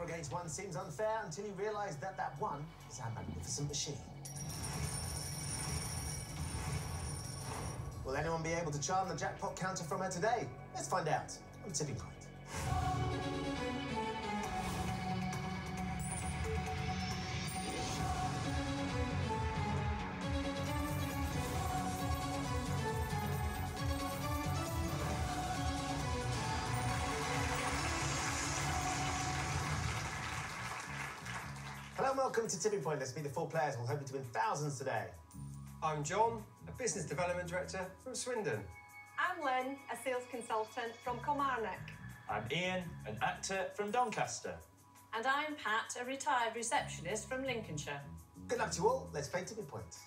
against 1 seems unfair until you realise that that 1 is our magnificent machine. Will anyone be able to charm the jackpot counter from her today? Let's find out on Tipping Point. Hello and welcome to Tipping Point. Let's meet the 4 players who are hoping to win thousands today. I'm John, a Business Development Director from Swindon. I'm Lynn, a sales consultant from Kilmarnock. I'm Ian, an actor from Doncaster. And I'm Pat, a retired receptionist from Lincolnshire. Good luck to you all. Let's play Tipping Point.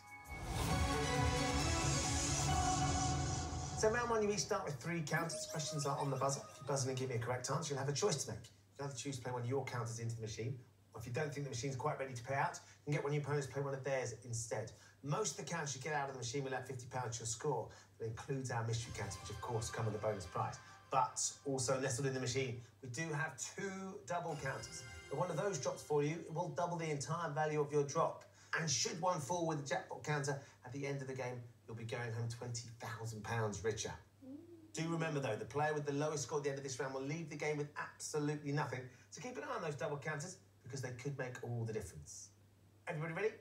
So round 1, you each start with 3 counters. Questions are on the buzzer. If you buzz in and give me a correct answer, you'll have a choice to make. You can either choose to play one of your counters into the machine, or if you don't think the machine's quite ready to pay out, you can get one of your opponents to play one of theirs instead. Most of the counters you get out of the machine will add £50 to your score. That includes our mystery counters, which of course come with a bonus prize. But also nestled in the machine, we do have 2 double counters. If one of those drops for you, it will double the entire value of your drop. And should one fall with the jackpot counter, at the end of the game, you'll be going home £20,000 richer. Do remember, though, the player with the lowest score at the end of this round will leave the game with absolutely nothing. So keep an eye on those double counters, because they could make all the difference. Everybody ready?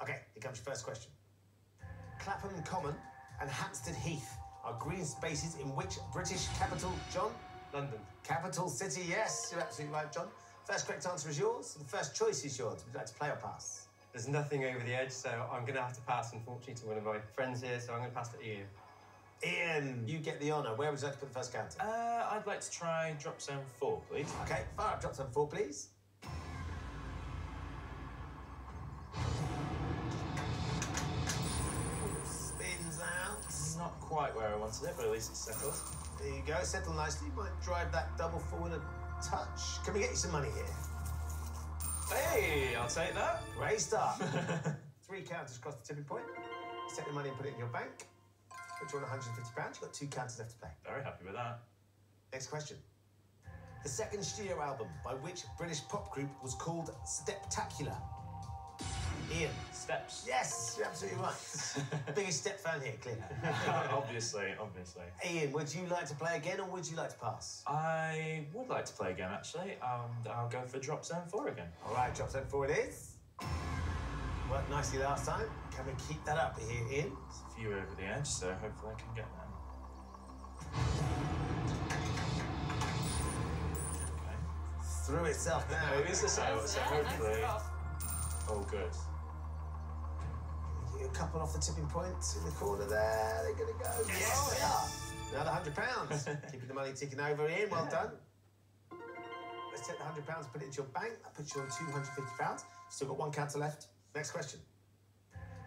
OK, here comes your first question. Clapham Common and Hampstead Heath are green spaces in which British capital, John? London. Capital city, yes, you're absolutely right, John. First correct answer is yours. The first choice is yours. Would you like to play or pass? There's nothing over the edge, so I'm going to have to pass, unfortunately, to one of my friends here, so I'm going to pass to Ian. Ian, you get the honour. Where would you like to put the first counter? I'd like to try drop zone 4, please. OK, fire up drop zone 4, please. Spins out. Not quite where I wanted it, but at least it's settled. There you go, settle nicely. You might drive that double forward a touch. Can we get you some money here? Hey, I'll take that. Great start. 3 counters across the tipping point. Take the money and put it in your bank. Put you on £150. You've got 2 counters left to play. Very happy with that. Next question. The second studio album by which British pop group was called Steptacular? Ian. Steps. Yes, you're absolutely right. Biggest Step fan here, clearly. Obviously. Ian, would you like to play again or would you like to pass? I would like to play again, actually. I'll go for drop zone 4 again. All right, drop zone 4 it is. Worked nicely last time. Can we keep that up here, Ian? There's a few over the edge, so hopefully I can get them. Okay. Through itself now. It is the same, so hopefully... Oh, good. A couple off the tipping point in the corner there. They're going to go. Yes, they are. Another £100. Keeping the money ticking over, Ian. Well done. Let's take the £100, put it into your bank. That puts you on £250. Still got 1 counter left. Next question.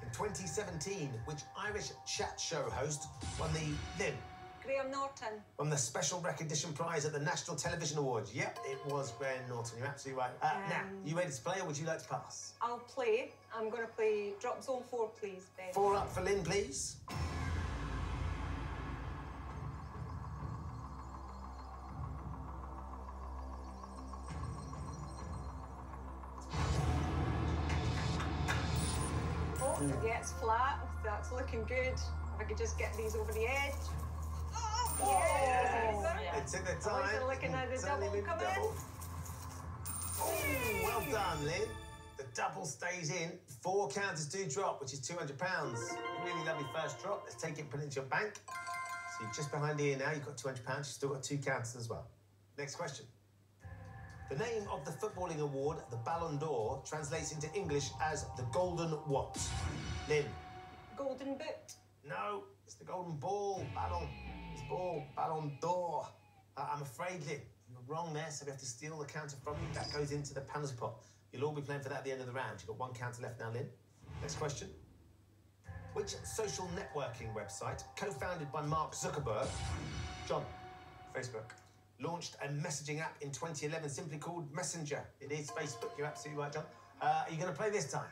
In 2017, which Irish chat show host won the Lynn? Graham Norton. Won the Special Recognition Prize at the National Television Awards. Yep, it was Graham Norton. You're absolutely right. Now, you ready to play or would you like to pass? I'll play. I'm going to play drop zone 4, please, Ben. 4 up for Lynn, please. Oh, yeah, it's flat. That's looking good. If I could just get these over the edge. Yeah. It took the time. I was looking at the double coming in. Oh, well done, Lynn. The double stays in. 4 counters do drop, which is £200. Really lovely first drop. Let's take it and put it into your bank. So you're just behind Ian now. You've got £200. You've still got 2 counters as well. Next question. The name of the footballing award, the Ballon d'Or, translates into English as the Golden what? Lynn. Golden boot. No, it's the Golden Ball. Ballon. It's ball. Ballon d'Or. I'm afraid, Lynn, you're wrong there, so we have to steal the counter from you. That goes into the penalty pot. You'll all be playing for that at the end of the round. You've got 1 counter left now, Lynn. Next question. Which social networking website, co-founded by Mark Zuckerberg, John? Facebook. Launched a messaging app in 2011 simply called Messenger. It is Facebook. You're absolutely right, John. Are you going to play this time?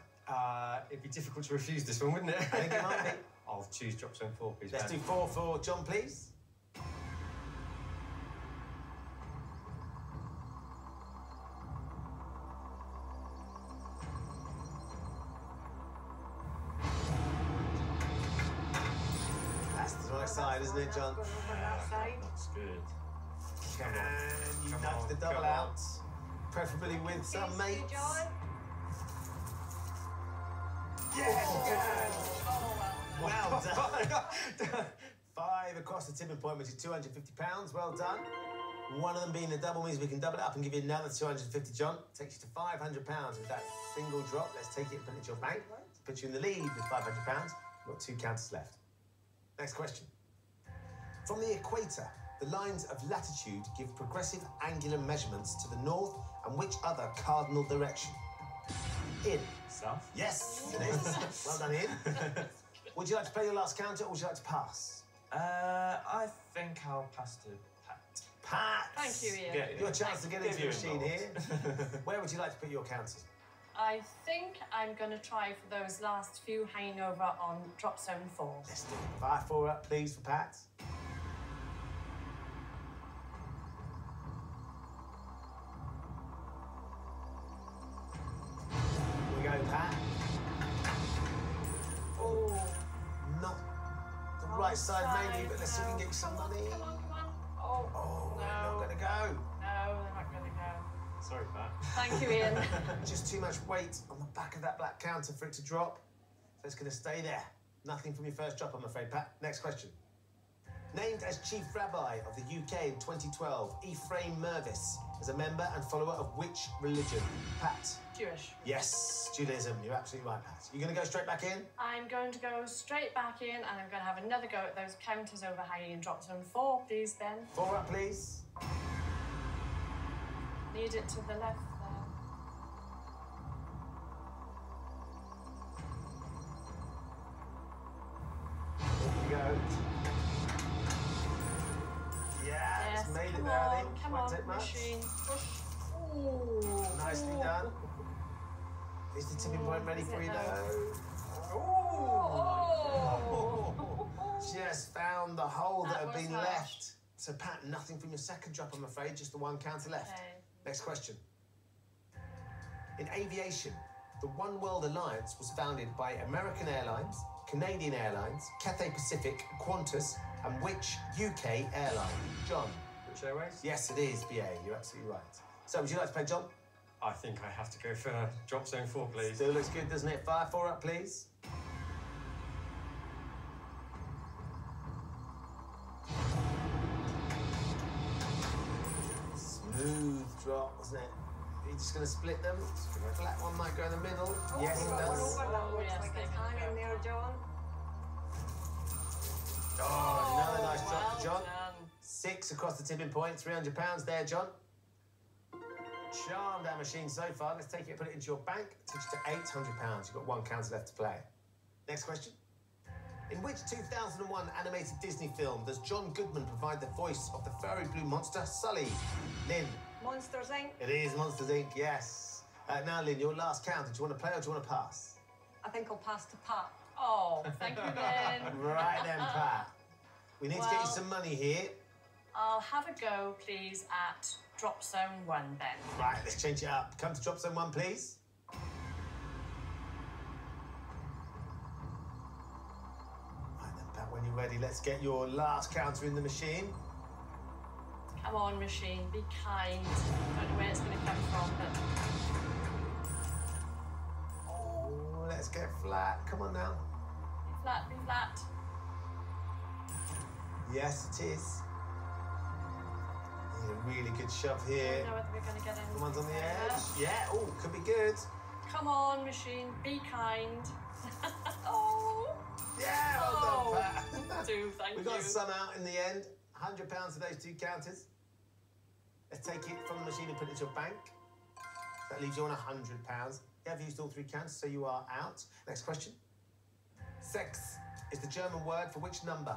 It'd be difficult to refuse this one, wouldn't it? I think it might be. I'll choose drop zone 4, please. Let's do 4 for John, please. right side, isn't it, John? That's going over that side. Looks good. Can you Come nudge on, the double come on. out? Preferably with some Kiss you, mates. John. Yes! Oh, Well done. 5 across the tipping point, which is £250. Well done. One of them being the double means we can double it up and give you another 250, John. Takes you to £500 with that single drop. Let's take it and put it into your bank. Put you in the lead with £500. We've got 2 counters left. Next question. From the equator, the lines of latitude give progressive angular measurements to the north and which other cardinal direction? In. South? Yes, it is. Well done, Ian. Would you like to play your last counter or would you like to pass? I think I'll pass to Pat. Pass. Thank you, Ian. Get- Your chance to get Give into the you machine involved. here. Where would you like to put your counters? I think I'm going to try for those last few hanging over on drop zone 4. Let's do it. 5-4 up, please, for Pat. Here we go, Pat. Oh, Not the right side, maybe, but let's see if we can get you some money. Come on, come on. Oh, Oh, no. they're not going to go. No, they're not going to go. Sorry, Pat. Thank you, Ian. Just too much weight on the back of that black counter for it to drop. So it's going to stay there. Nothing from your first drop, I'm afraid, Pat. Next question. Named as Chief Rabbi of the UK in 2012, Ephraim Mervis is a member and follower of which religion? Pat. Jewish. Yes, Judaism. You're absolutely right, Pat. You're going to go straight back in? I'm going to go straight back in and I'm going to have another go at those counters overhanging in drop zone 4, please, then. 4 up, please. Need it to the left there. Here we go. Yeah, Yes, it's made it come there, I on, think. come Won't on, take much. machine. Push. Ooh. Nicely done. Is the tipping point ready Is for it you, though? though? Oh. Just found the hole that That had was been harsh. left. So, Pat, nothing from your second drop, I'm afraid. Just the 1 counter left. Okay. Next question. In aviation, the One World Alliance was founded by American Airlines, Canadian Airlines, Cathay Pacific, Qantas, and which UK airline? John. Which Airways? Yes, it is BA. You're absolutely right. So, would you like to play, John? I think I have to go for drop zone 4, please. Still looks good, doesn't it? 5-4 up, please. Smooth drop, wasn't it? Are you just going to split them? Flat one might go in the middle. Yes, it One does. over, that Oh, looks yes, like they it's can hanging go. there, John. Oh, another nice drop for well John. done. 6 across the tipping point. £300 there, John. Charmed our machine so far. Let's take it and put it into your bank. Takes you to £800. You've got 1 counter left to play. Next question. In which 2001 animated Disney film does John Goodman provide the voice of the furry blue monster Sully? Lynn. Monsters Inc. It is Monsters Inc., yes. Now, Lynn, your last counter. Do you want to play or do you want to pass? I think I'll pass to Pat. Oh, thank you, Lynn. Right then, Pat. We need to get you Well- some money here. I'll have a go, please, at drop zone 1 then. Right, let's change it up. Come to drop zone 1, please. Right then, Pat, when you're ready, let's get your last counter in the machine. Come on, machine, be kind. Don't know where it's going to come from, but Oh, let's get flat. Come on now. be flat, be flat. Yes, it is. Need a really good shove I here. don't know whether we're going to get anything. The one's on the there. edge. Yeah, oh, could be good. Come on, machine, be kind. Oh, Yeah, well done, Pat. do, thank We you. got some out in the end. £100 for those 2 counters. Let's take it from the machine and put it into your bank. That leaves you on £100. You have used all 3 counters, so you are out. Next question. Sex is the German word for which number?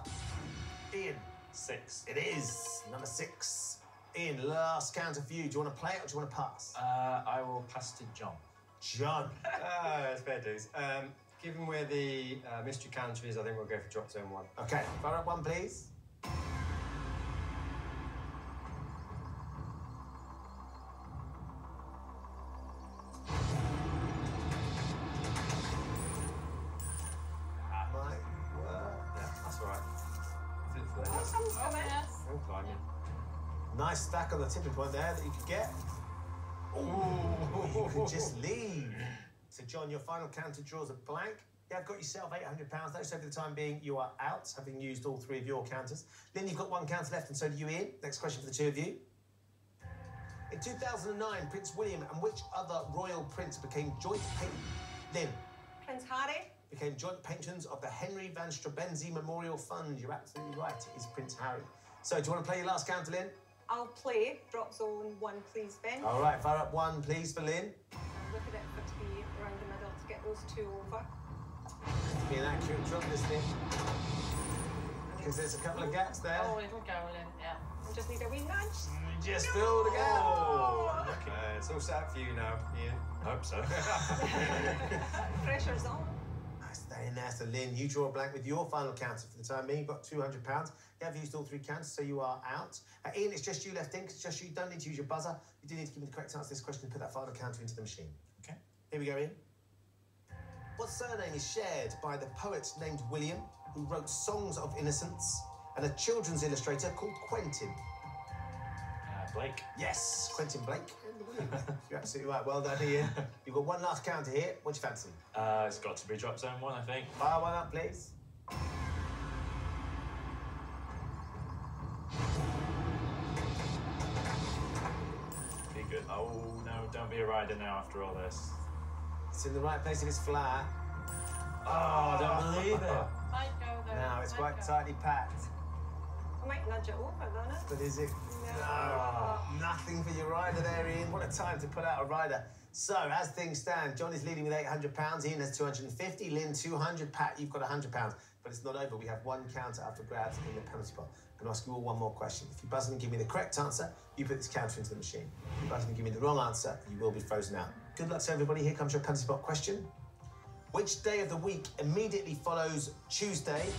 Ian. 6. It is number 6. Ian, last counter for you. Do you want to play it or do you want to pass? I will pass to John. John. That's fair dues. Given where the mystery counter is, I think we'll go for drop zone 1. Okay, fire up 1, please. Might work. Yeah, that's all right. Lynn. Oh, someone's coming. Yes. I'm climbing. Nice stack on the tipping point there that you could get. Ooh, you could just leave. So, John, your final counter draws a blank. You have got yourself £800 though, so for the time being, you are out, having used all three of your counters. Lynn, you've got one counter left, and so do you, Ian. Next question for the two of you. In 2009, Prince William and which other royal prince became joint Lynn Prince Harry. became joint patrons of the Henry van Strabenzi Memorial Fund? You're absolutely right. It is Prince Harry. So, do you want to play your last counter, Lynn? I'll play drop zone 1, please, Ben. All right, fire up 1, please, for Lynn. Look at it for it to be around the middle to get those two over. To be an accurate drop this thing. Because there's a couple of gaps there. Oh, it'll go, Lynn. Yeah. I just need a wee nudge. Just fill the gap. Oh, it's all set up for you now, Ian. Hope so. Pressure's on. Nice, stay in there. So, Lynn, you draw a blank with your final counter for the time being. You've got £200. You have used all three counters, so you are out. Ian, it's just you left in, because it's just you. Don't need to use your buzzer. You do need to give me the correct answer to this question and put that final counter into the machine. Okay. Here we go, Ian. What surname is shared by the poet named William, who wrote Songs of Innocence, and a children's illustrator called Quentin? Blake. Yes, Quentin Blake. You're absolutely right. Well done, Ian. You've got one last counter here. What do you fancy? It's got to be drop zone 1, I think. Fire one up, please. Be good. Oh, no, don't be a rider now after all this. It's in the right place if it's flat. Oh, I don't believe it. Might go, though. Now it's Might quite go. tightly packed. I might nudge it over, don't it? But is it? No. Nothing for your rider there, Ian. What a time to put out a rider. So, as things stand, John is leading with £800. Ian has 250. Lynn, 200. Pat, you've got £100. But it's not over. We have one counter up for grabs in the penalty pot. I'm going to ask you all one more question. If you buzz in and give me the correct answer, you put this counter into the machine. If you buzz in and give me the wrong answer, you will be frozen out. Good luck to everybody. Here comes your penalty pot question. Which day of the week immediately follows Tuesday,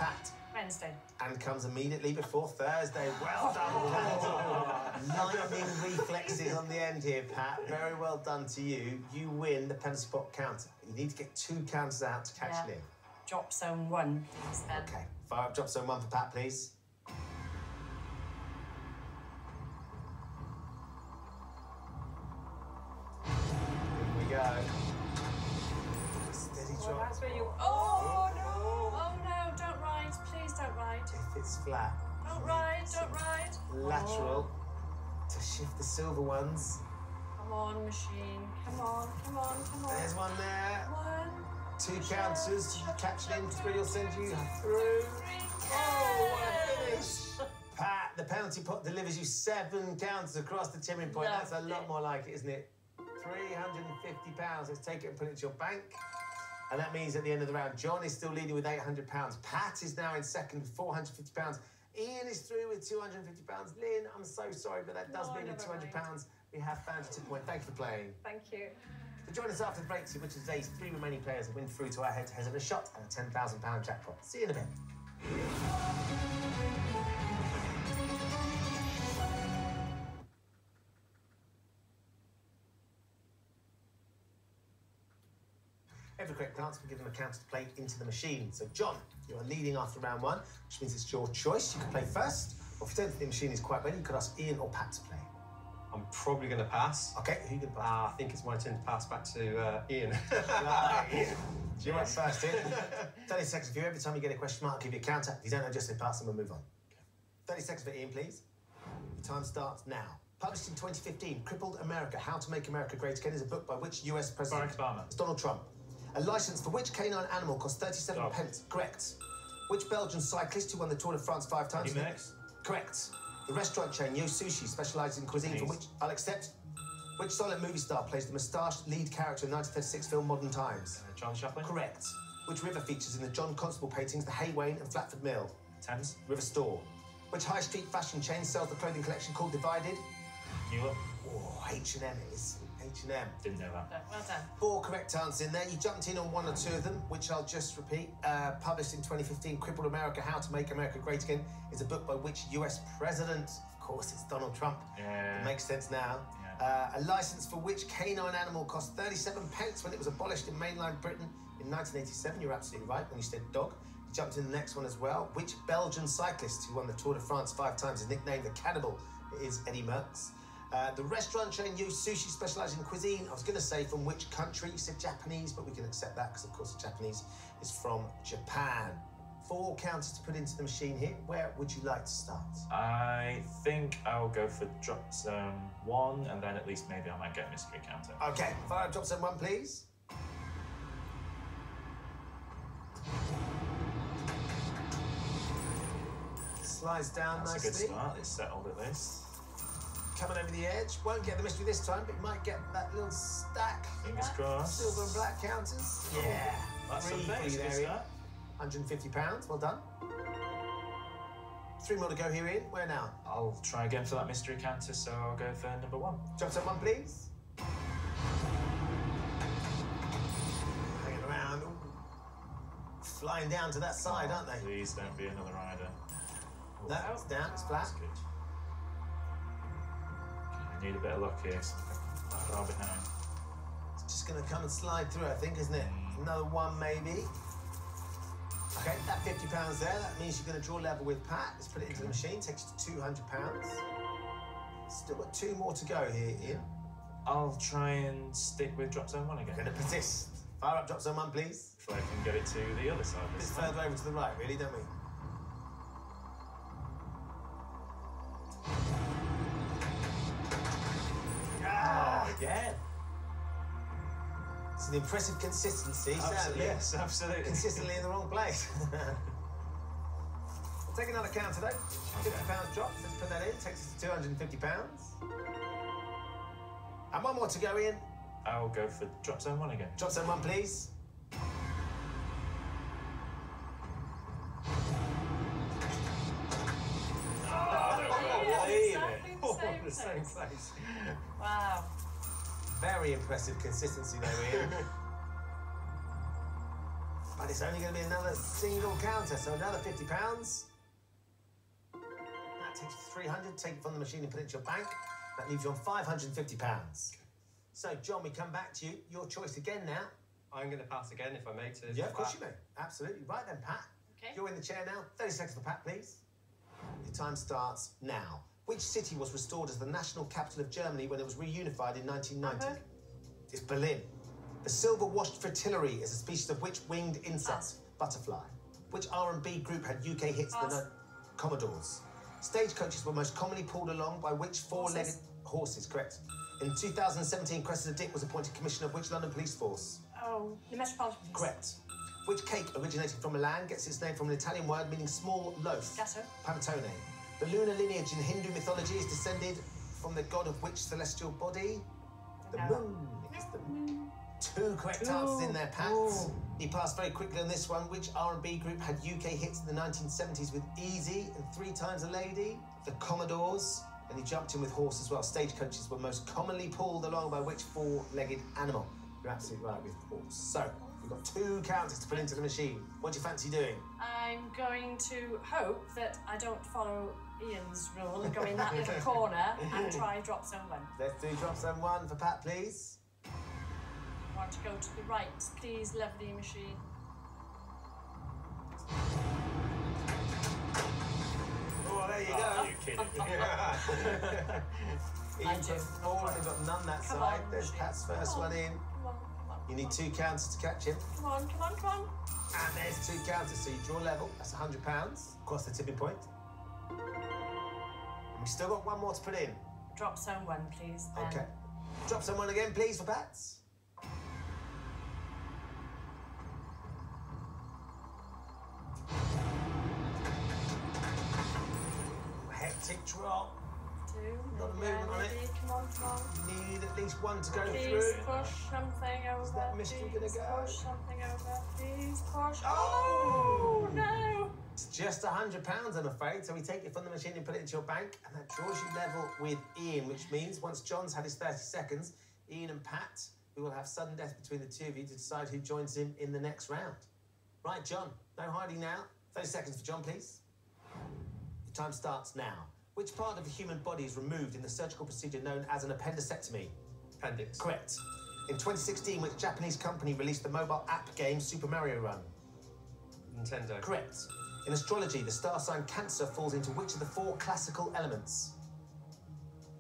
Pat? Wednesday. And comes immediately before Thursday. Well done, Pat. Lightning reflexes on the end here, Pat. Very well done to you. You win the penalty pot counter. You need to get 2 counters out to catch Lynn. Drop zone 1, please, then. Okay. Fire up drop zone 1 for Pat, please. Here we go. Steady Well, drop. that's where you... Oh, no! Oh, no, don't ride. Please don't ride. If it's flat. Don't ride, don't ride. Lateral to shift the silver ones. Come on, machine. Come on, come on, come on. There's one there. 1. 2 counters. You catch Lynn. 3 will send you through. Oh, what a finish! Pat, the penalty pot delivers you 7 counters across the tipping point. That's a Lovely. lot more like it, isn't it? £350. Let's take it and put it into your bank. And that means at the end of the round, John is still leading with £800. Pat is now in second with £450. Ian is through with £250. Lynn, I'm so sorry, but that does No, mean with never mind. £200, we have found your tip point. Thank you for playing. Thank you. So join us after the break to see which of today's 3 remaining players have win through to our head-to-head and a shot at a £10,000 jackpot. See you in a bit. Every correct answer will give them a counter to play into the machine. So, John, you are leading after round 1, which means it's your choice. You can play first, or if you don't think the machine is quite ready, you could ask Ian or Pat to play. I'm probably going to pass. Okay, who you can pass? I think it's my turn to pass back to Ian. Right, Ian. You went first, Ian. 30 seconds for you. Every time you get a question mark, I'll give you a counter. If you don't know, just say pass and we'll move on. 30 seconds for Ian, please. Your time starts now. Published in 2015, Crippled America, How to Make America Great Again is a book by which US president? Barack Obama. It's Donald Trump. A licence for which canine animal cost 37 Dog. pence? Correct. Which Belgian cyclist who won the Tour de France 5 times? Max. Correct. The restaurant chain Yo Sushi specialises in cuisine from Nice. which I'll accept. Which silent movie star plays the moustached lead character in 1936 film Modern Times? John Chaplin. Correct. Which river features in the John Constable paintings The Hay Wain and Flatford Mill? Thames. River Store. Which high street fashion chain sells the clothing collection called Divided? New Look. Oh, H&M it is. H&M. Didn't know that. Well done. 4 correct answers in there. You jumped in on 1 or 2 of them, which I'll just repeat. Published in 2015, Crippled America, How to Make America Great Again is a book by which US president? Of course, it's Donald Trump. Yeah. It makes sense now. Yeah. A licence for which canine animal cost 37 pence when it was abolished in mainland Britain in 1987. You're absolutely right when you said dog. You jumped in the next one as well. Which Belgian cyclist who won the Tour de France 5 times is nicknamed the Cannibal? It is Eddie Merckx. The restaurant chain used sushi specialised in cuisine. I was going to say from which country. You said Japanese, but we can accept that because, of course, the Japanese is from Japan. 4 counters to put into the machine here. Where would you like to start? I think I'll go for drop zone 1, and then at least maybe I might get a mystery counter. Okay, fire up drop zone 1, please. Slides down That's nicely. a good start. It's settled at least. Coming over the edge. Won't get the mystery this time, but you might get that little stack. Fingers crossed. Silver and black counters. Yeah. That's Three something. for It's you a good there, Ian. start. £150. Well done. 3 more to go here, Ian. Where now? I'll try again for that mystery counter, so I'll go for number 1. Drop zone 1, please. Hanging around. Ooh. Flying down to that side, aren't they? Please don't be another rider. No, it's down, it's flat. That's good. Okay, I need a bit of luck here. So I'm far behind. It's just going to come and slide through, I think, isn't it? Another one, maybe. Okay, that £50 there. That means you're going to draw level with Pat. Let's put it into the machine. Takes you to £200. Still got 2 more to go here, Ian. I'll try and stick with drop zone 1 again. Going to persist. Fire up drop zone 1, please. If I can get it to the other side A bit this time. further over to the right, really, don't we? Oh, again. It's an impressive consistency, certainly. Yes, absolutely. Consistently in the wrong place. We'll take another counter, though. £50 drop. Let's put that in. Takes us to £250. And 1 more to go, Ian. I'll go for drop zone 1 again. Drop zone 1, please. Exactly the same place. Wow. Very impressive consistency there, Ian. But it's only going to be another single counter, so another £50. That takes you to £300. Take it from the machine and put it into your bank. That leaves you on £550. So, John, we come back to you. Your choice again now. I'm going to pass again if I may to. Yeah, of course you may. Absolutely. Right then, Pat. Okay. You're in the chair now. 30 seconds for Pat, please. Your time starts now. Which city was restored as the national capital of Germany when it was reunified in 1990? Hamburg. It's Berlin. The silver-washed fritillary is a species of which winged insect? Pass. Butterfly. Which R&B group had UK hits? Pass. The Commodores. Stagecoaches were most commonly pulled along by which 4-legged horses? Correct. In 2017, Cressida Dick was appointed commissioner of which London police force? Oh, the Metropolitan Police. Correct. Which cake originated from Milan gets its name from an Italian word meaning small loaf? Gatto. Panettone. The lunar lineage in Hindu mythology is descended from the god of which celestial body? The No. moon. It's the moon. 2 correct answers in there, Pat. Ooh. He passed very quickly on this one. Which R&B group had UK hits in the 1970s with Easy and 3 Times a Lady? The Commodores. And he jumped in with horse as well. Stagecoaches were most commonly pulled along by which 4-legged animal? You're absolutely right with horse. So, we've got 2 counters to put into the machine. What do you fancy doing? I'm going to hope that I don't follow Ian's rule and go in that little corner and try drop zone 1. Let's do drop zone 1 for Pat, please. I want to go to the right, please, lovely machine. Oh, there you Oh, go. you kidding me? I Ian do. put 4, he's got none that Come side. on, There's machine. Pat's first Come on. one in. Come on, come on. You need 2 counters to catch him. Come on, come on, come on. And there's 2 counters, so you draw level. That's £100. Across the tipping point. And we've still got 1 more to put in. Drop zone 1, please. Then. Okay. Drop someone again, please, for Pats. Hectic drop. 2. Not a maybe, movement on it. maybe. Come on, come on. Need at least 1 to go Please through. push something over. that mystery gonna Please go? push something over. Please push. Oh! Oh, no. It's just £100, I'm afraid. So we take it from the machine and put it into your bank, and that draws you level with Ian, which means once John's had his 30 seconds, Ian and Pat, we will have sudden death between the 2 of you to decide who joins him in the next round. Right, John, no hiding now. 30 seconds for John, please. Your time starts now. Which part of the human body is removed in the surgical procedure known as an appendectomy? Appendix. Correct. In 2016, which Japanese company released the mobile app game Super Mario Run? Nintendo. Correct. In astrology, the star sign Cancer falls into which of the 4 classical elements?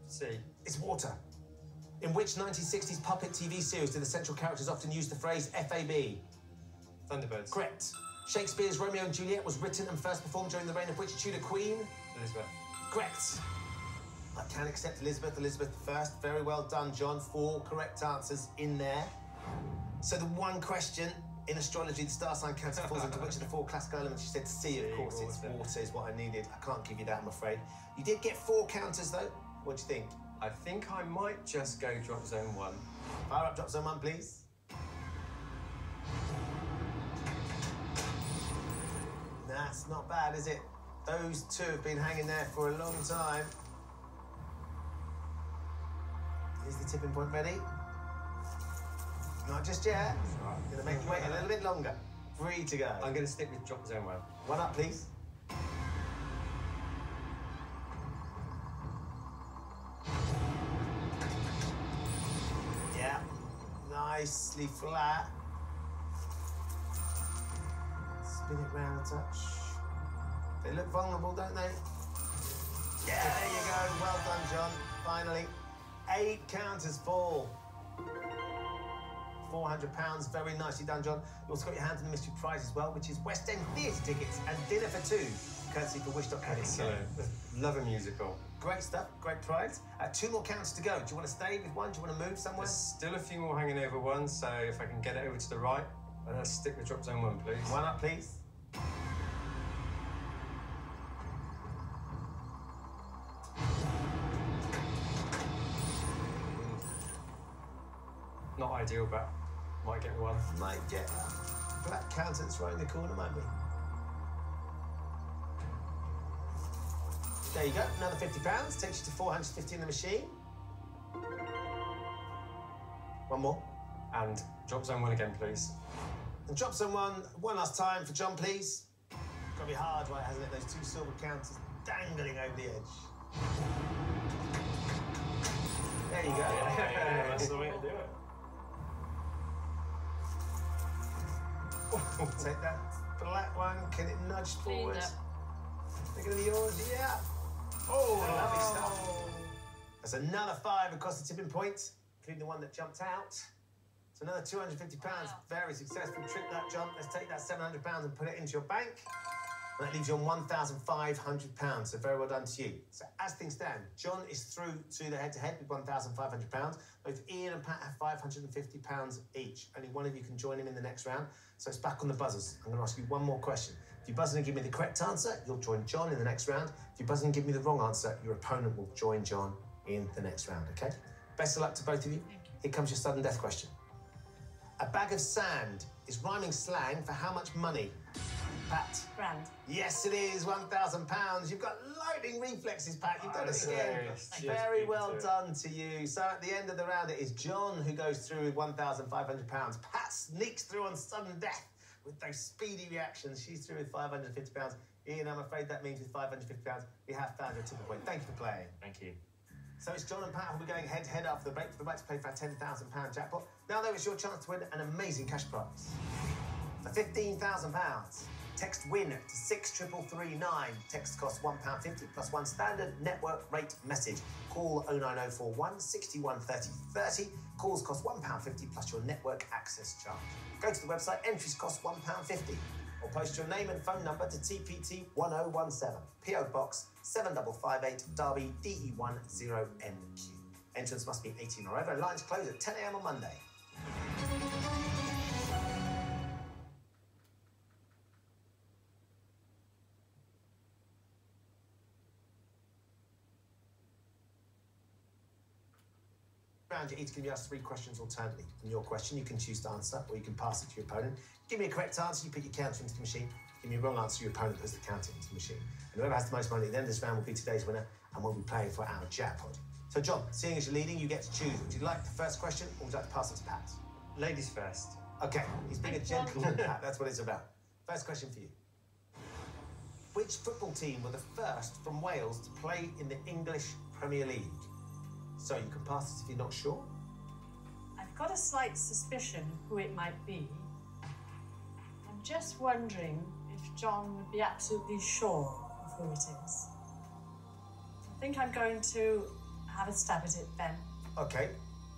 C. It's water. In which 1960s puppet TV series did the central characters often use the phrase FAB? Thunderbirds. Correct. Shakespeare's Romeo and Juliet was written and first performed during the reign of which Tudor queen? Elizabeth. Correct. I can accept Elizabeth I. Very well done, John. 4 correct answers in there. So the one question, in astrology, the star sign Cancer falls into which of the 4 classical elements? You said C, of course. It's water is what I needed. I can't give you that, I'm afraid. You did get 4 counters, though. What do you think? I think I might just go drop zone 1. Fire up drop zone 1, please. That's not bad, is it? Those 2 have been hanging there for a long time. Is the tipping point ready? Not just yet. Gonna make you wait a little bit longer. 3 to go. I'm going to stick with drop zone 1. 1 up, please. Yeah, nicely flat. Spin it round a touch. They look vulnerable, don't they? Yeah, there you go. Well done, John. Finally, 8 counters fall. £400. Very nicely done, John. You also got your hand on the mystery prize as well, which is West End theatre tickets and dinner for 2, courtesy for Wish.co.uk. Excellent. Love a musical. Great stuff. Great prize. 2 more counters to go. Do you want to stay with one? Do you want to move somewhere? There's still a few more hanging over 1, so if I can get it over to the right, let's stick with drop zone 1, please. 1 up, please. Not ideal, but might get 1. Might get a black counter that's right in the corner, might we? There you go, another £50. Takes you to 450 in the machine. 1 more. And drop zone 1 again, please. And drop zone 1 last time for John, please. Gotta be hard, right, hasn't it? Those 2 silver counters dangling over the edge. There you go. Yeah, that's the way to do it. Take that black one. Can it nudge forward? They're going to be yours, yeah. Oh, lovely stuff. That's another 5 across the tipping point, including the one that jumped out. So another £250. Wow. Very successful. Trip that jump. Let's take that £700 and put it into your bank. And that leaves you on £1,500. So very well done to you. So as things stand, John is through to the head-to-head with £1,500. Both Ian and Pat have £550 each. Only one of you can join him in the next round. So it's back on the buzzers. I'm going to ask you one more question. If you buzz in and give me the correct answer, you'll join John in the next round. If you buzz in and give me the wrong answer, your opponent will join John in the next round, okay? Best of luck to both of you. Here comes your sudden death question. A bag of sand is rhyming slang for how much money? Pat. Grand. Yes, it is. £1,000. You've got lightning reflexes, Pat. You've done it again. Very well done to you. So at the end of the round, it is John who goes through with £1,500. Pat sneaks through on sudden death with those speedy reactions. She's through with £550. Ian, I'm afraid that means with £550, we have found your tipping point. Thank you for playing. Thank you. So it's John and Pat who will be going head-to-head after the break for the right to play for our £10,000 jackpot. Now, though, it's your chance to win an amazing cash prize. For £15,000, text WIN to 63339. Text costs £1.50 plus 1 standard network rate message. Call 09041 61 30 30. Calls cost £1.50 plus your network access charge. Go to the website, entries cost £1.50. Or post your name and phone number to TPT 1017, PO Box 7558, Derby DE10NQ. Entrance must be 18 or over. Lines close at 10 a.m. on Monday. Round, you're each going to be asked 3 questions alternately. On your question, you can choose to answer, or you can pass it to your opponent. Give me a correct answer, you put your counter into the machine. Give me a wrong answer, your opponent puts the counter into the machine. And whoever has the most money at the end of this round will be today's winner, and we'll be playing for our jackpot. So, John, seeing as you're leading, you get to choose. Would you like the first question, or would you like to pass it to Pat? Ladies first. OK, he's being a gentleman, Pat. That's what it's about. First question for you. Which football team were the first from Wales to play in the English Premier League? So you can pass this if you're not sure. I've got a slight suspicion who it might be. I'm just wondering if John would be absolutely sure of who it is. I think I'm going to have a stab at it, Ben. Okay.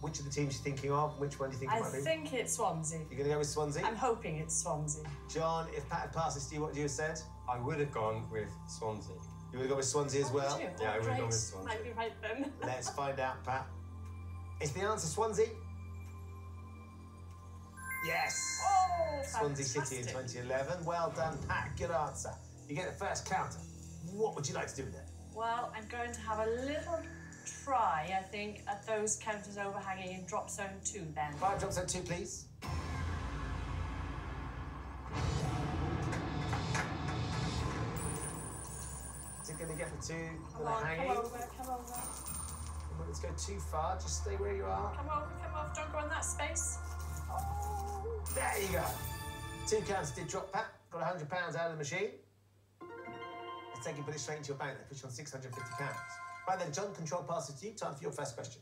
Which of the teams you're thinking of? Which one do you think it I might be? think it's Swansea. You're going to go with Swansea? I'm hoping it's Swansea. John, if Pat had passed this to you, what would you have said? I would have gone with Swansea. You would have gone with Swansea as well? Would you? Yeah, I would have gone with Great. Swansea. Might be right then. Let's find out, Pat. Is the answer Swansea? Yes! Oh, Swansea City in fantastic. 2011. Well done, Pat. Good answer. You get the first counter. What would you like to do with it? Well, I'm going to have a little try, I think, at those counters overhanging in drop zone 2, Ben. 5 drop zone 2, please. Is it going to get the 2 Come that on, are hanging? come over, come over. Well, let's go too far. Just stay where you are. Come over, don't go in that space. Oh. There you go. 2 counters did drop, Pat. Got £100 out of the machine. Let's take it, put it straight into your bank. That puts you on £650. Right then, John, control passes to you. Time for your first question.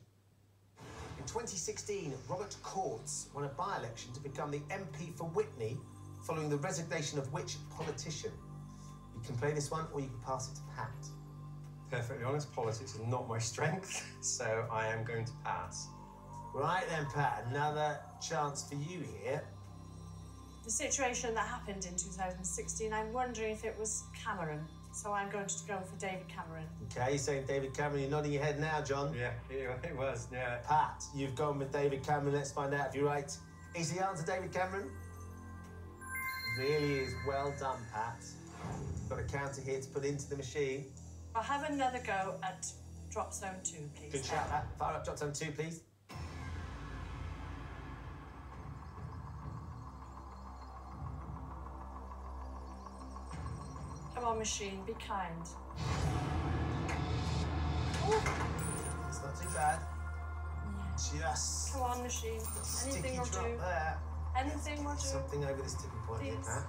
In 2016, Robert Courts won a by-election to become the MP for Witney following the resignation of which politician? You can play this one or you can pass it to Pat. Perfectly honest, politics is not my strength, so I am going to pass. Right then, Pat, another chance for you here. The situation that happened in 2016, I'm wondering if it was Cameron. So I'm going to go for David Cameron. Okay, you're saying David Cameron. You're nodding your head now, John. Yeah, it was, yeah. Pat, you've gone with David Cameron. Let's find out if you're right. Is the answer David Cameron? Really is. Well done, Pat. Got a counter here to put into the machine. I'll have another go at drop zone 2, please. Good shout, Pat. Fire up drop zone 2, please. Come on, machine, be kind. It's not too bad. Just Come on, machine. sticky Anything will drop do. there. Anything will do. Something over this tipping point here, Please. Pat.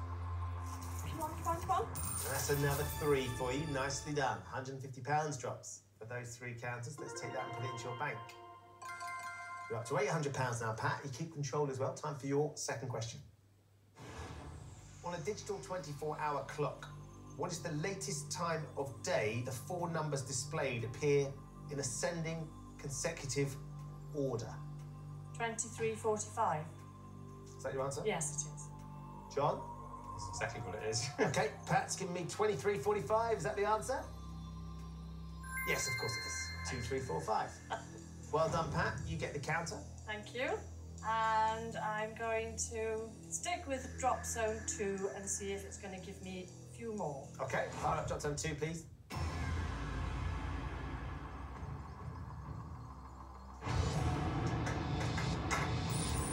Come on. And that's another 3 for you. Nicely done. £150 drops for those 3 counters. Let's take that and put it into your bank. You're up to £800 now, Pat. You keep control as well. Time for your second question. On a digital 24-hour clock, what is the latest time of day the 4 numbers displayed appear in ascending consecutive order? 23:45. Is that your answer? Yes, it is. John? That's exactly what it is. Okay, Pat's giving me 23:45. Is that the answer? Yes, of course it is. 2, 3, 4, 5. Well done, Pat. You get the counter. Thank you. And I'm going to stick with drop zone 2 and see if it's going to give me a few more. Okay, fire up drop zone 2, please.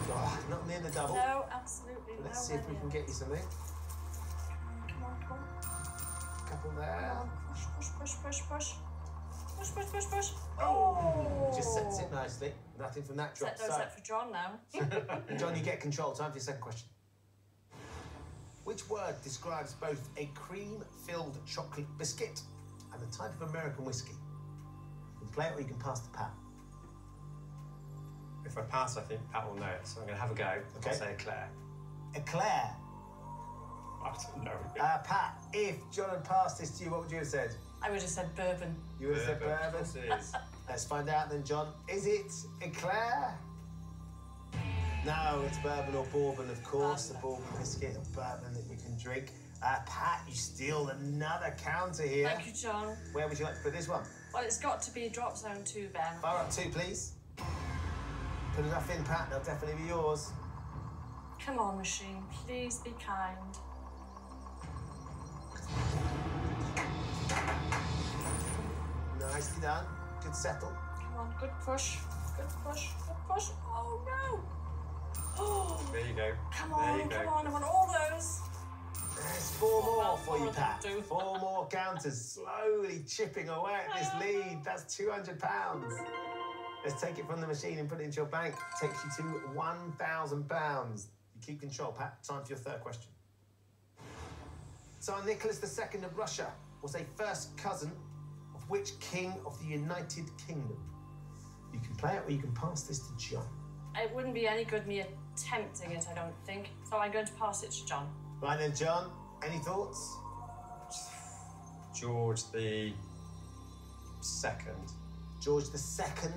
Oh, not near the double. No, absolutely no. Let's see if we can get you something. Come on. Couple there. Push. Push. Oh! Just sets it nicely. Nothing from that drop. Set those up for John now. John, you get control. Time for your second question. Which word describes both a cream-filled chocolate biscuit and a type of American whiskey? You can play it or you can pass the Pat. If I pass, I think Pat will know it, so I'm going to have a go. Okay. I'll say Eclair. Eclair. I don't know. Pat, if John had passed this to you, what would you have said? I would have said bourbon. You would have said Of bourbon. course it is. Let's find out then, John. Is it Eclair? No, it's bourbon or bourbon, of course. The bourbon biscuit or bourbon that you can drink. Pat, you steal another counter here. Thank you, John. Where would you like to put this one? Well, it's got to be drop zone 2, Ben. Fire up 2, please. Put enough in, Pat. They'll definitely be yours. Come on, machine. Please be kind. Nicely done. Good settle. Come on, good push. Oh, no. Oh, There you go. come There you on. go. I want all those. There's 4 more well, for you, 4 of them Pat. do. 4 more counters, slowly chipping away at this lead. That's £200. Let's take it from the machine and put it into your bank. Takes you to £1,000. You keep control, Pat. Time for your third question. Tsar Nicholas II of Russia was a first cousin of which king of the United Kingdom? You can play it or you can pass this to John. It wouldn't be any good me attempting it, I don't think. So I'm going to pass it to John. Right then, John, any thoughts? George the Second. George II?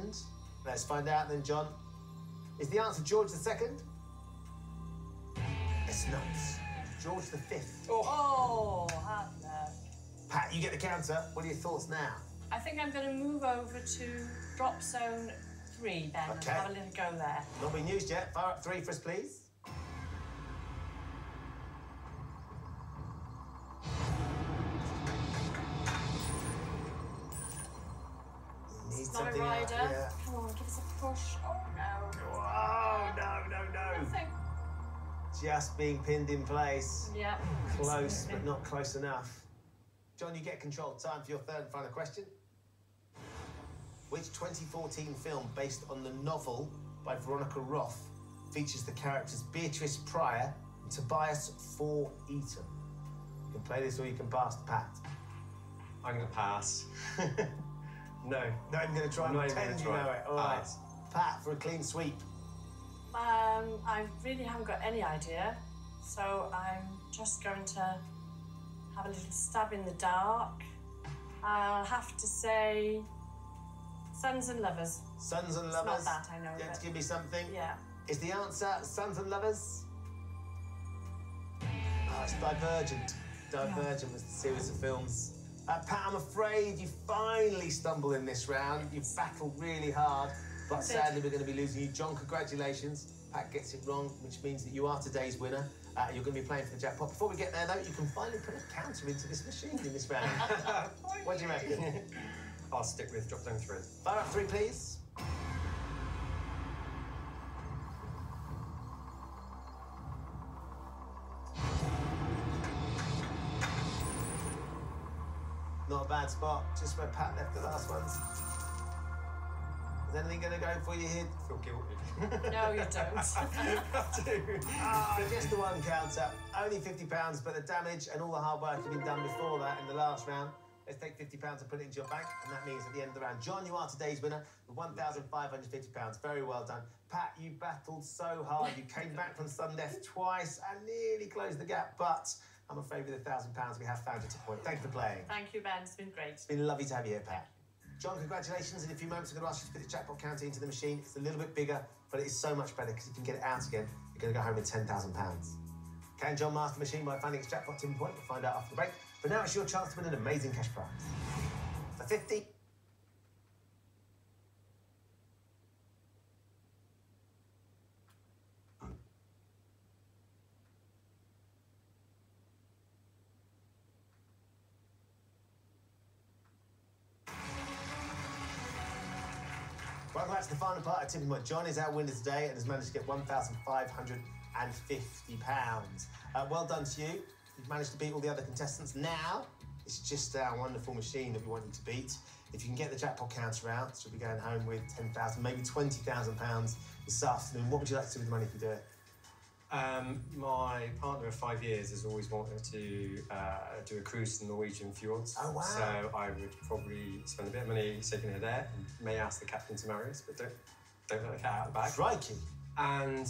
Let's find out then, John. Is the answer George II? It's not. George V. Oh, hard luck. Pat, you get the counter. What are your thoughts now? I think I'm going to move over to drop zone 3, Ben, Okay. and have a little go there. Not been used yet. Fire up 3 for us, please. Need It's not a something rider. Yeah. Come on, give us a push. Oh, no. Oh, no. Nothing. Just being pinned in place. Yeah. Close, absolutely. but not close enough. John, you get control. Time for your third and final question. Which 2014 film based on the novel by Veronica Roth features the characters Beatrice Pryor and Tobias Four Eaton? You can play this or you can pass to Pat. I'm going to pass. No. Not even going to try and Not even pretend you gonna try. know it. All right. Pass. Pat, for a clean sweep. I really haven't got any idea, so I'm just going to have a little stab in the dark. I'll have to say Sons and Lovers. Sons and It's Lovers. not that, I know. You have but to give me something. yeah. Is the answer Sons and Lovers? Oh, it's Divergent. Divergent was the series of films. Pat, I'm afraid you finally stumbled in this round. You've battled really hard, but sadly we're going to be losing you. John, congratulations. Pat gets it wrong, which means that you are today's winner. You're going to be playing for the jackpot. Before we get there, though, you can finally put a counter into this machine in this round. What do you reckon? I'll stick with drop zone 3. Fire up 3, please. Not a bad spot, just where Pat left the last ones. Is anything going to go for you here? I feel guilty. No, you don't. I do. Just the one counter, only £50, but the damage and all the hard work had been done before that in the last round. Let's take £50 and put it into your bank, and that means at the end of the round, John, you are today's winner with £1,550. Very well done. Pat, you battled so hard. You came back from sudden death twice and nearly closed the gap, but I'm afraid with £1,000, we have found you to point. Thank you for playing. Thank you, Ben. It's been great. It's been lovely to have you here, Pat. John, congratulations. In a few moments, I'm going to ask you to put the jackpot counter into the machine. It's a little bit bigger, but it is so much better because if you can get it out again, you're going to go home with £10,000. Can John master the machine by finding its jackpot tipping point? We'll find out after the break. But now it's your chance to win an amazing cash prize. For 50. Welcome back to the final part of Tipping Point. John is our winner today and has managed to get £1,550. Well done to you. You've managed to beat all the other contestants. Now, it's just our wonderful machine that we want you to beat. If you can get the jackpot counter out, so you'll be going home with £10,000, maybe £20,000 this afternoon. What would you like to do with the money if you do it? My partner of 5 years has always wanted to do a cruise to the Norwegian fjords. Oh, wow. So I would probably spend a bit of money taking her there and may ask the captain to marry us, but don't let the cat out of the bag. Crikey. And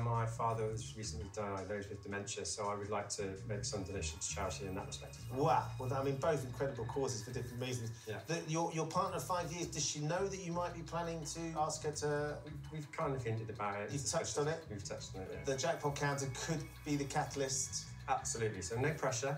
my father was recently diagnosed with dementia, so I would like to make some donation to charity in that respect as well. Wow. Well, I mean, both incredible causes for different reasons. Yeah. Your partner of 5 years, does she know that you might be planning to ask her to... We've kind of hinted about it. You've touched on it? We've touched on it, yeah. The jackpot counter could be the catalyst. Absolutely, so no pressure.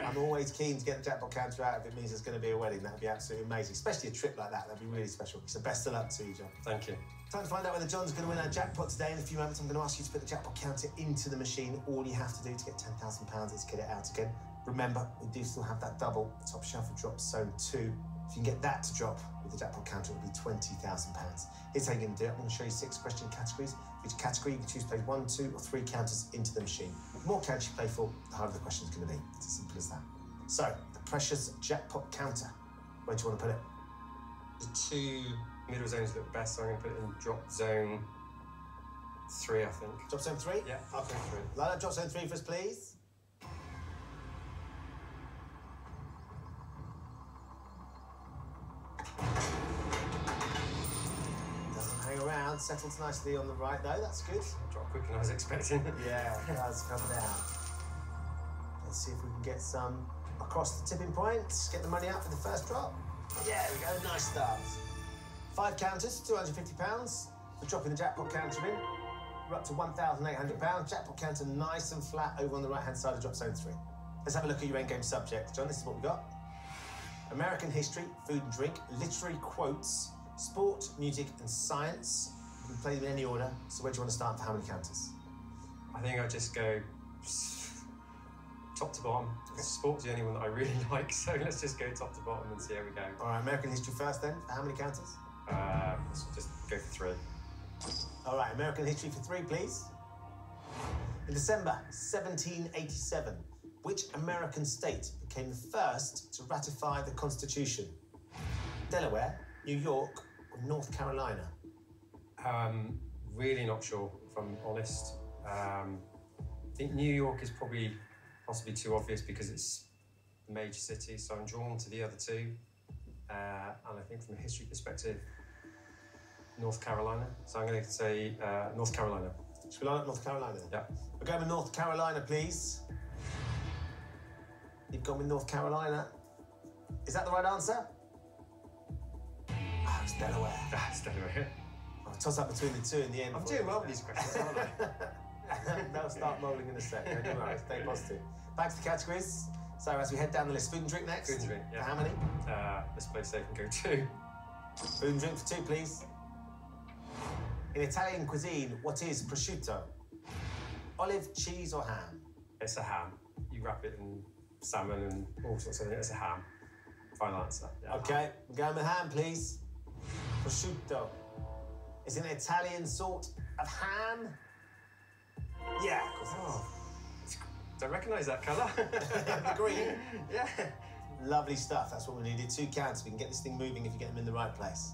I'm always keen to get the jackpot counter out if it means there's going to be a wedding. That would be absolutely amazing, especially a trip like that. That'd be really special. So best of luck to you, John. Thank you. Time to find out whether John's going to win our jackpot today. In a few moments, I'm going to ask you to put the jackpot counter into the machine. All you have to do to get £10,000 is get it out again. Remember, we do still have that double top shelf of drop zone 2. If you can get that to drop with the jackpot counter, it will be £20,000. Here's how you're going to do it. I'm going to show you 6 question categories. For each category, you can choose to play 1, 2, or 3 counters into the machine. The more counters you play for, the harder the question is going to be. It's as simple as that. So, the precious jackpot counter. Where do you want to put it? The 2 middle zones look best, so I'm going to put it in drop zone 3, I think. Drop zone 3? Yeah, Okay. 3. Line up drop zone 3 for us, please. Doesn't hang around. down. Settles nicely on the right, though. That's good. Dropped quicker than I was expecting. Yeah, it does come down. Let's see if we can get some across the tipping point. Get the money out for the first drop. Yeah, there we go. Nice start. 5 counters, £250. We're dropping the jackpot counter in. We're up to £1,800. Jackpot counter nice and flat over on the right-hand side of drop zone 3. Let's have a look at your endgame subject. John, this is what we got. American history, food and drink, literary quotes, sport, music and science. You can play them in any order. So where do you want to start for how many counters? I think I'll just go top to bottom. Sport's the only one that I really like, so let's just go top to bottom and see how we go. All right, American history first then. For how many counters? Let's just go for 3. All right, American history for 3, please. In December 1787, which American state became the first to ratify the Constitution? Delaware, New York, or North Carolina? Really not sure, if I'm honest. I think New York is possibly too obvious because it's a major city, so I'm drawn to the other 2. And I think from a history perspective, North Carolina. So I'm going to say North Carolina. Should we line up North Carolina? Yeah. We're going with North Carolina, please. You've gone with North Carolina. Is that the right answer? Oh, it's Delaware. That's Delaware. I'll toss up between the 2 in the end. I'm doing well with these questions, aren't I? They'll start rolling in a sec. Don't you worry, stay positive. Back to the categories. So as we head down the list, food and drink next. Food and drink, yeah. For how many? Let's play safe and go 2. Food and drink for 2, please. In Italian cuisine, what is prosciutto? Olive, cheese, or ham? It's a ham. You wrap it in salmon and all sorts of things. It's a ham. Final answer. Yeah. Okay, we're going with ham, please. Prosciutto is an Italian sort of ham. Yeah, of course. Oh, don't recognise that colour. The green. Yeah. Lovely stuff. That's what we needed. 2 counts. We can get this thing moving if you get them in the right place.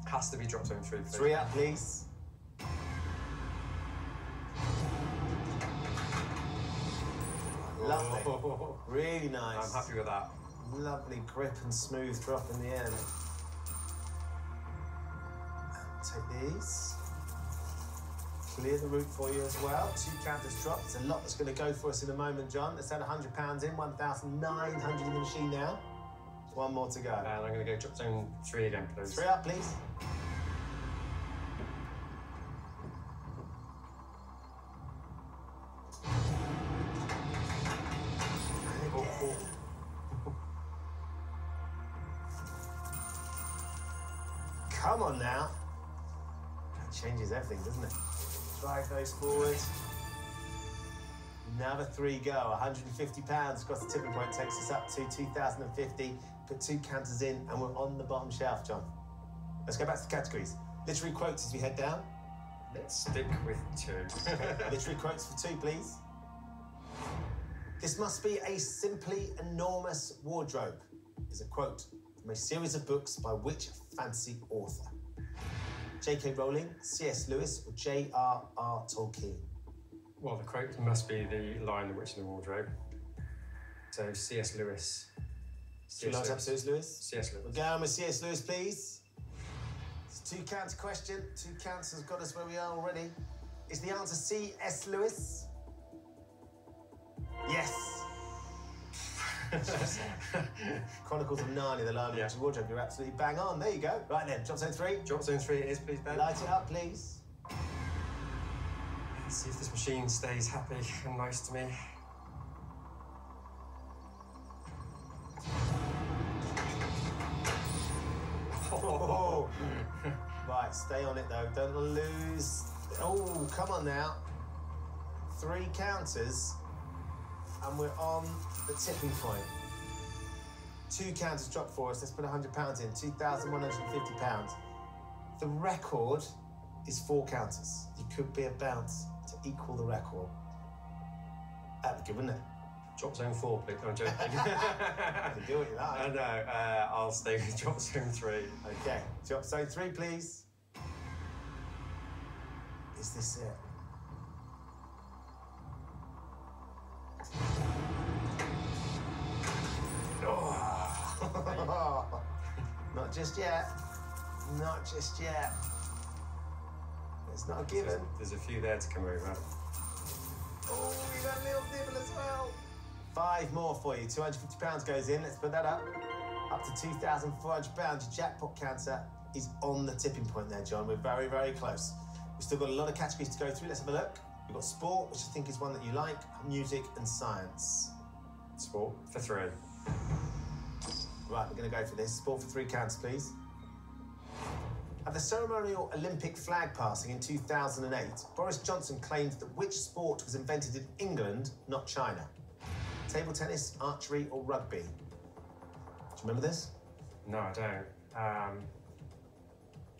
Has to be drop zone 3. 3 up, please. Lovely. Oh. Really nice. I'm happy with that. Lovely grip and smooth drop in the end. Take these. Clear the route for you as well. 2 counters drop. There's a lot that's going to go for us in a moment, John. Let's add £100 in. 1,900 in the machine now. 1 more to go. And I'm going to go drop zone 3 again, please. 3 up, please. Come on now. That changes everything, doesn't it? Drive those forward. Another 3 go. £150 across the tipping point takes us up to 2,050. Put 2 counters in and we're on the bottom shelf, John. Let's go back to the categories. Literary quotes as we head down. Let's stick with 2. Okay. Literary quotes for 2, please. This must be a simply enormous wardrobe is a quote from a series of books by which fantasy author? J.K. Rowling, C.S. Lewis, or J.R.R. Tolkien? Well, the quote must be the line, The Witch in the Wardrobe. So C.S. Lewis. Would you like to have C.S. Lewis? C.S. Lewis. We're going with C.S. Lewis, please. It's a 2 counter question. 2 counts has got us where we are already. Is the answer C.S. Lewis? Yes. Chronicles of Narnia, The Lion, the Witch, and the Wardrobe. You're absolutely bang on. There you go. Right then, drop zone 3. Drop zone 3 it is, please, Ben. Light it up, please. Let's see if this machine stays happy and nice to me. Oh. Right, stay on it though. Don't lose. Oh, come on now. 3 counters, and we're on the tipping point. 2 counters drop for us. Let's put £100 in. £2,150. The record is 4 counters. You could be about to equal the record. That'd be good, wouldn't it? Drop zone 4, please. No, I'm joking. You can do what you like. No, I'll stay with drop zone 3. Okay, drop zone 3, please. Is this it? Oh. Not just yet. Not just yet. It's not a given. There's a few there to come over. Oh, you got a little nibble as well. 5 more for you. £250 goes in. Let's put that up. Up to £2,400. Your jackpot counter is on the tipping point there, John. We're very, very close. We've still got a lot of categories to go through. Let's have a look. We've got sport, which I think is one that you like, music and science. Sport for 3. Right, we're going to go for this. Sport for 3 counts, please. At the ceremonial Olympic flag passing in 2008, Boris Johnson claimed that which sport was invented in England, not China? Table tennis, archery, or rugby? Do you remember this? No, I don't.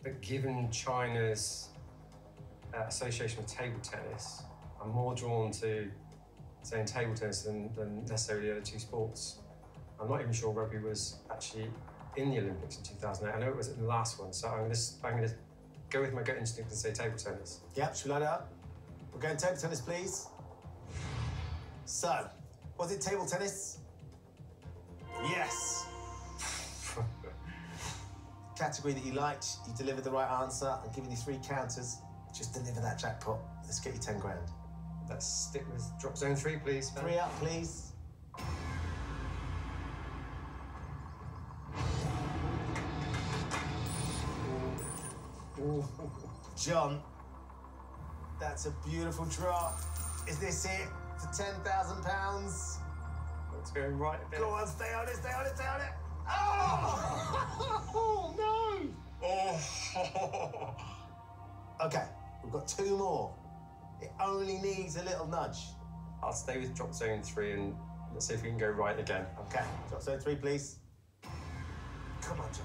But given China's association with table tennis, I'm more drawn to saying table tennis than necessarily the other 2 sports. I'm not even sure rugby was actually in the Olympics in 2008. I know it was in the last one, so I'm going to go with my gut instinct and say table tennis. Yep, should we line it up? We're going table tennis, please. So, was it table tennis? Yes. Category that you liked, you delivered the right answer. I'm giving you 3 counters. Just deliver that jackpot. Let's get you 10 grand. Let's stick with drop zone 3, please. 3 up, please. Ooh. John, that's a beautiful drop. Is this it for £10,000? It's going right a bit. Go on, stay on it, stay on it, stay on it. Oh! No! Oh! Okay, we've got 2 more. It only needs a little nudge. I'll stay with drop zone 3 and let's see if we can go right again. Okay, drop zone 3, please. Come on, John.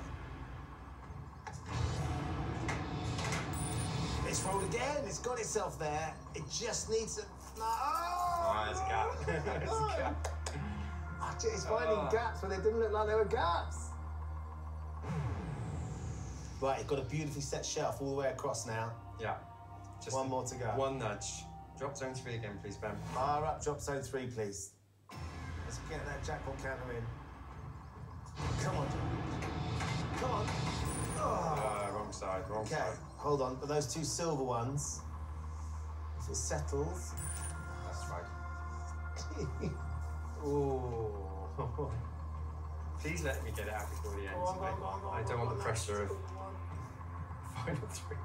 It's rolled again. It's got itself there. It just needs a... No! Oh, there's a gap. There's a gap. It's finding gaps when they didn't look like there were gaps. Right, you've got a beautifully set shelf all the way across now. Yeah. Just 1 more to go. 1 nudge. Drop zone 3 again, please, Ben. Fire up, drop zone 3, please. Let's get that jackpot counter in. Come on, John. Come on. Oh. Wrong side, wrong Okay, side. hold on. But those 2 silver ones, if it settles... That's right. Ooh. Please let me get it out before the end. Go on, I don't want the pressure of Go on. final 3.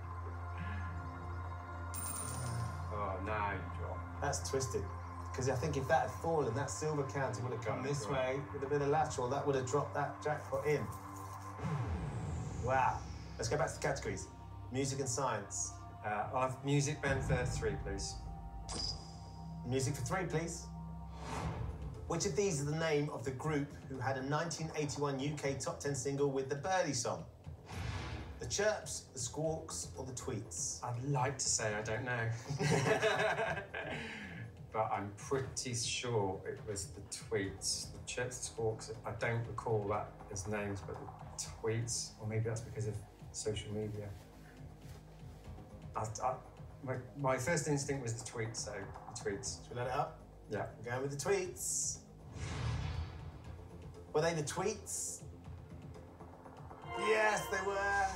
Oh, now you drop. That's twisted. Because I think if that had fallen, that silver counter would have come this way with a bit of lateral. That would have dropped that jackpot in. Wow. Let's go back to the categories. Music and science. I'll have music, Ben, for 3, please. Music for 3, please. Which of these is the name of the group who had a 1981 UK top 10 single with the Birdie song? The Chirps, the Squawks, or the Tweets? I'd like to say I don't know. But I'm pretty sure it was the Tweets. The Chirps, the Squawks, I don't recall that as names, but the Tweets, or maybe that's because of social media. My first instinct was the Tweets, so the Tweets. Should we let it up? Yeah. We're going with the Tweets. Were they the Tweets? Yes, they were.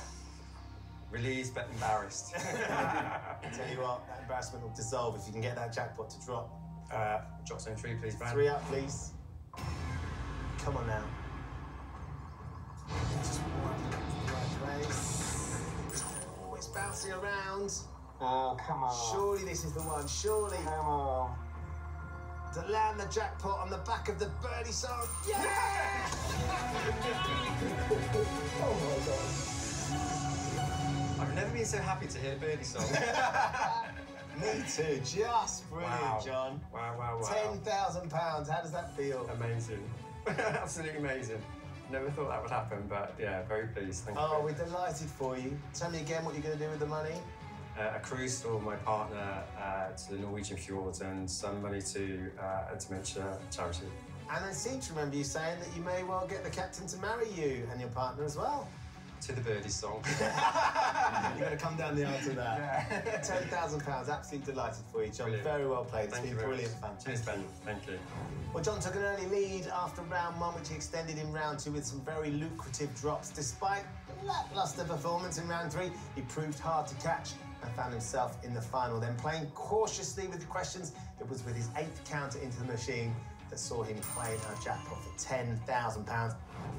Relieved but embarrassed. Tell you what, that embarrassment will dissolve if you can get that jackpot to drop. Drop zone 3, please, Ben. 3 up, please. Come on now. Just 1 in the right place. Oh, it's bouncing around. Oh, come on. Surely this is the one. Surely. Come on. To land the jackpot on the back of the Birdie song. Yeah! Oh my God. I've never been so happy to hear Birdie song. Me too. Just brilliant, Wow. John. Wow, wow, wow. £10,000. How does that feel? Amazing. Absolutely amazing. Never thought that would happen, but yeah, very pleased. Thank you. Oh, we're delighted for you. Tell me again what you're going to do with the money. A cruise for my partner to the Norwegian fjords and some money to a dementia charity. And I seem to remember you saying that you may well get the captain to marry you and your partner as well. To the Birdie song. You're going to come down the aisle to that. Yeah. £10,000. Absolutely delighted for you, John. Brilliant. Very well played. It's Thank been you very brilliant much. fun. Cheers, Ben. Thank you. Well, John took an early lead after round 1, which he extended in round 2 with some very lucrative drops. Despite a lacklustre performance in round 3, he proved hard to catch and found himself in the final. Then playing cautiously with the questions, it was with his 8th counter into the machine that saw him claim our jackpot for £10,000.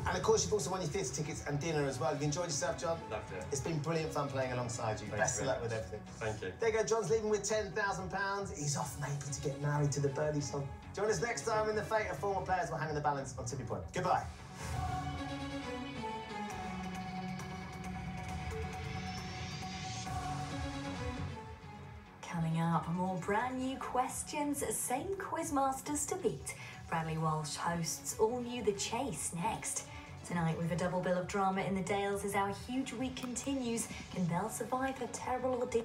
And of course, you've also won your theatre tickets and dinner as well. Have you enjoyed yourself, John? Loved it. It's been brilliant fun playing alongside you. Best of luck with everything. Thank you. There you go, John's leaving with £10,000. He's off maybe to get married to the birdie song. Join us next time in the fate of former players will hang in the balance on Tipping Point. Goodbye. Coming up, more brand new questions, same quizmasters to beat. Bradley Walsh hosts All New The Chase next. Tonight, we've a double bill of drama in the Dales as our huge week continues. Can Belle survive her terrible ordeal?